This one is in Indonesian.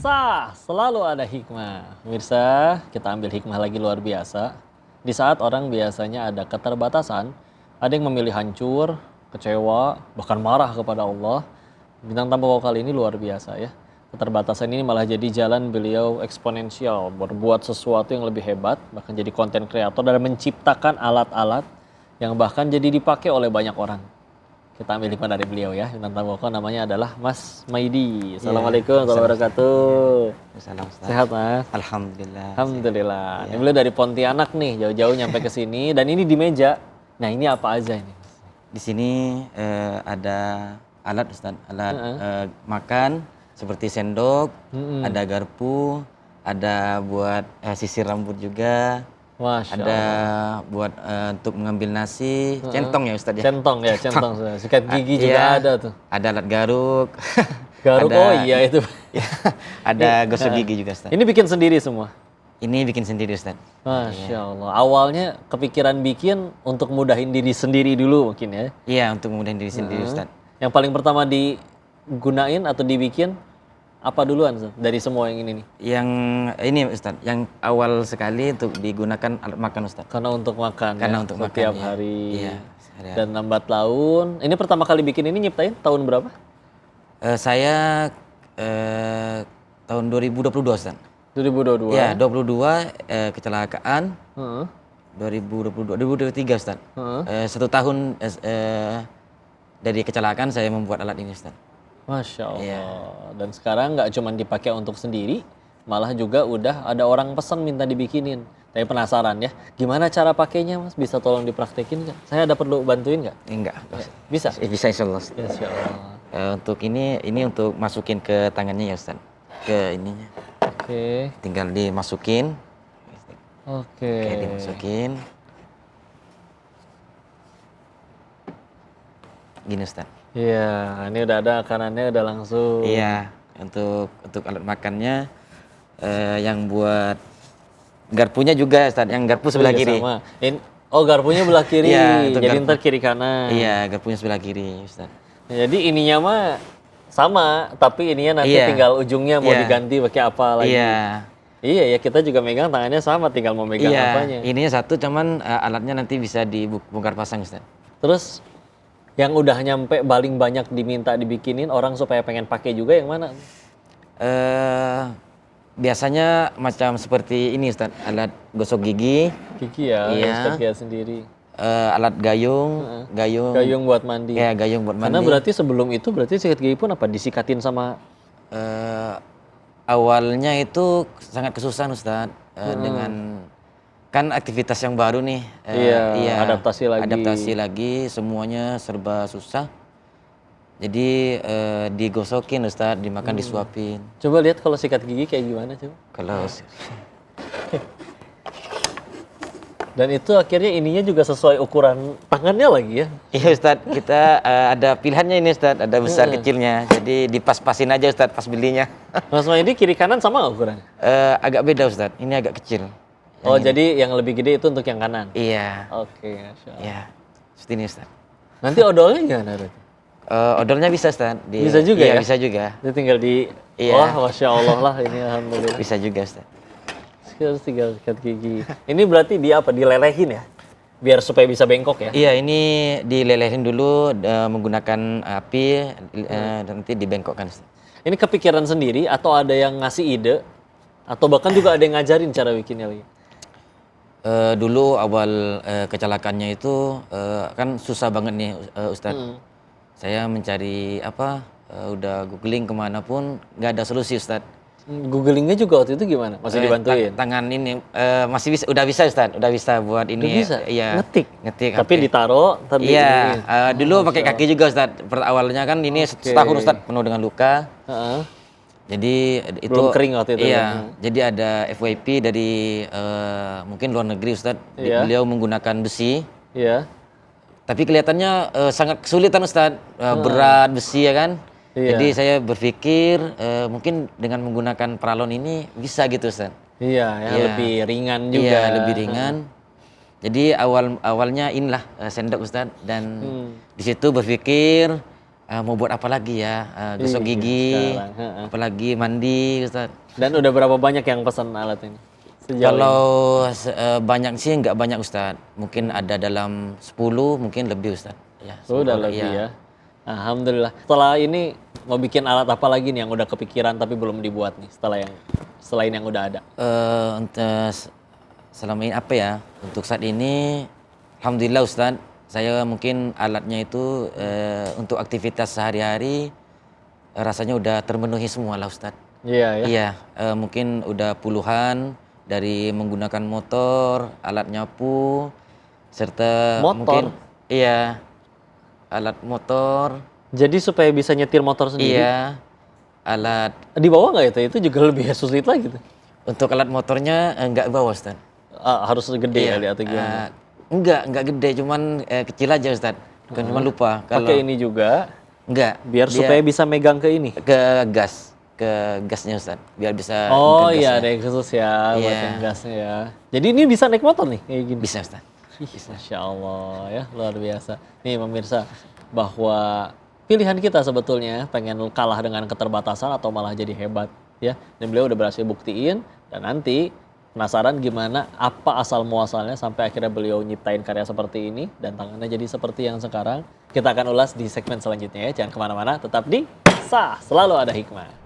Kisah selalu ada hikmah. Pemirsa, kita ambil hikmah lagi luar biasa. Di saat orang biasanya ada keterbatasan, ada yang memilih hancur, kecewa, bahkan marah kepada Allah. Bintang tamu kali ini luar biasa ya. Keterbatasan ini malah jadi jalan beliau eksponensial, berbuat sesuatu yang lebih hebat, bahkan jadi konten kreator dan menciptakan alat-alat yang bahkan jadi dipakai oleh banyak orang. Kita ambil hikmah dari beliau ya. Bintang tamu namanya adalah Mas Maidi. Assalamualaikum warahmatullahi wabarakatuh. Salam, Ustaz. Sehat Mas? Alhamdulillah. Alhamdulillah. Ini beliau dari Pontianak nih, jauh-jauh nyampe ke sini dan ini di meja. Nah, ini apa aja ini? Di sini ada alat, Ustaz, alat makan seperti sendok, ada garpu, ada buat sisir rambut juga. Masya ada buat untuk mengambil nasi, centong ya Ustaz ya. Centong ya, centong. Sikat gigi juga iya, ada tuh. Ada alat garuk. Garuk, oh iya itu. Ada gosok gigi juga Ustaz. Ini bikin sendiri semua? Ini bikin sendiri Ustaz. Masya Allah. Awalnya kepikiran bikin untuk mudahin diri sendiri dulu mungkin ya? Iya, untuk mudahin diri sendiri Ustaz. Yang paling pertama digunain atau dibikin apa duluan Ustaz? Dari semua yang ini nih? Yang ini Ustaz, yang awal sekali untuk digunakan alat makan Ustaz. Karena untuk makan Karena ya? untuk setiap makan, hari. Iya, sehari-hari. Dan lambat laun. Ini pertama kali bikin ini nyiptain tahun berapa? Saya tahun 2022 Ustaz. 2022. Ya, 22 kecelakaan. Heeh. 2023 Ustaz. Heeh. 1 tahun dari kecelakaan saya membuat alat ini Ustaz. Masya Allah. Iya. Dan sekarang nggak cuma dipakai untuk sendiri, malah juga udah ada orang pesan minta dibikinin. Tapi penasaran ya, gimana cara pakainya Mas? Bisa tolong dipraktekin nggak? Saya ada perlu bantuin nggak? Enggak. Bisa? Bisa insyaallah. Insya Allah. Untuk ini untuk masukin ke tangannya ya Ustaz. Ke ininya. Oke. Tinggal dimasukin. Oke. Oke, dimasukin. Gini Ustaz. Iya, ini udah ada makanannya udah langsung. Iya, untuk alat makannya yang buat garpunya juga Ustaz, yang garpu sebelah Iya, kiri. sama. Garpunya belah kiri. Iya, untuk jadi garpu. ntar kiri kanan. Iya, garpunya sebelah kiri Ustaz. Jadi ininya mah sama, tapi ininya nanti Iya. tinggal ujungnya mau Iya. diganti pakai apa lagi. Iya. Iya ya, kita juga megang tangannya sama, tinggal mau megang Iya, apanya. ininya satu cuman alatnya nanti bisa dibongkar pasang Ustaz. Terus yang udah nyampe paling banyak diminta dibikinin orang supaya pengen pakai juga yang mana? Biasanya macam seperti ini Ustaz, alat gosok gigi, Kiki ya, Iya. Ustaz Kia sendiri. alat gayung, Gayung buat mandi. ya gayung buat Karena mandi. berarti sebelum itu berarti sikat gigi pun apa disikatin sama Awalnya itu sangat kesusahan Ustaz, dengan kan aktivitas yang baru nih. Iya, adaptasi lagi. Adaptasi lagi, semuanya serba susah. Jadi digosokin Ustaz, dimakan disuapin. Coba lihat kalau sikat gigi kayak gimana coba. Kalau Dan itu akhirnya ininya juga sesuai ukuran tangannya lagi ya. iya Ustaz, kita ada pilihannya ini Ustaz, ada besar kecilnya. Jadi dipas-pasin aja Ustaz pas belinya. Mas Maidi kiri kanan sama nggak ukurannya? Agak beda Ustaz, ini agak kecil. Oh jadi yang lebih gede itu untuk yang kanan? Iya, Oke, Masya Allah. iya. Seperti ini Ustaz. Nanti odolnya gimana berarti? Odolnya bisa Ustaz. Bisa juga ya? iya, bisa juga. Itu tinggal di... Iya. Wah, Masya Allah lah ini Alhamdulillah. Bisa juga Ustaz. Sekarang tinggal sikat gigi. Ini berarti dia apa? Dilelehin ya? Biar supaya bisa bengkok ya? Iya, ini dilelehin dulu menggunakan api, nanti dibengkokkan. Ini kepikiran sendiri atau ada yang ngasih ide? Atau bahkan juga ada yang ngajarin cara bikinnya lagi? Dulu awal kecelakaannya itu kan susah banget nih Ustadz. Saya mencari udah googling kemana pun nggak ada solusi Ustadz. Googlingnya juga waktu itu gimana? Masih dibantuin? Tangan ini masih bisa, udah bisa Ustadz, udah bisa buat ini. Udah bisa? Iya. Ngetik? Tapi HP. ditaro, ntar Iya, diiniin. dulu pakai kaki juga Ustadz. Awalnya kan ini setahun Ustadz penuh dengan luka. Heeh. Jadi itu Belum kering waktu itu. Iya, jadi ada FYP dari mungkin luar negeri Ustadz. Iya. Beliau menggunakan besi. Iya. Tapi kelihatannya sangat kesulitan Ustadz. Berat besi ya kan. Iya. Jadi saya berpikir mungkin dengan menggunakan paralon ini bisa gitu Ustadz. Iya, ya Iya. lebih ringan juga. Iya, lebih ringan. Jadi awalnya inilah sendok Ustadz dan di situ berpikir mau buat apa lagi ya? Gosok Iya, gigi, sekarang, heeh. apalagi mandi, Ustaz. Dan udah berapa banyak yang pesan alat ini? Sejauh ini? Kalau banyak sih nggak banyak Ustaz. Mungkin ada dalam 10, mungkin lebih Ustaz. Ya, Udah semoga lebih iya. ya. Alhamdulillah. Setelah ini mau bikin alat apa lagi nih yang udah kepikiran tapi belum dibuat nih setelah yang selain yang udah ada? Untuk selama ini apa ya? Untuk saat ini, alhamdulillah Ustaz, saya mungkin alatnya itu untuk aktivitas sehari-hari rasanya udah termenuhi semua lah Ustaz. Iya ya. Iya, mungkin udah puluhan dari menggunakan motor, alat nyapu, serta Motor? mungkin iya, alat motor, Jadi supaya bisa nyetir motor sendiri, iya, alat di bawah nggak itu? Itu juga lebih sulit lagi tuh. untuk alat motornya enggak bawa Ustaz. Harus gede Iya, kali atau gimana? enggak gede, cuman kecil aja Ustaz. Cuma lupa kalau Pakai ini juga enggak, biar dia supaya bisa megang ke ini. ke gasnya Ustaz, biar bisa Oh ngegas iya, ya. ada yang khusus ya buat Iya. yang gasnya ya. Jadi ini bisa naik motor nih kayak gini. Bisa Ustaz. Masya Allah ya, luar biasa. Nih pemirsa, bahwa pilihan kita sebetulnya pengen kalah dengan keterbatasan atau malah jadi hebat ya. Dan beliau udah berhasil buktiin dan nanti penasaran gimana apa asal muasalnya sampai akhirnya beliau nyiptain karya seperti ini dan tangannya jadi seperti yang sekarang. Kita akan ulas di segmen selanjutnya ya. Jangan kemana-mana, tetap di Sah, selalu ada hikmah.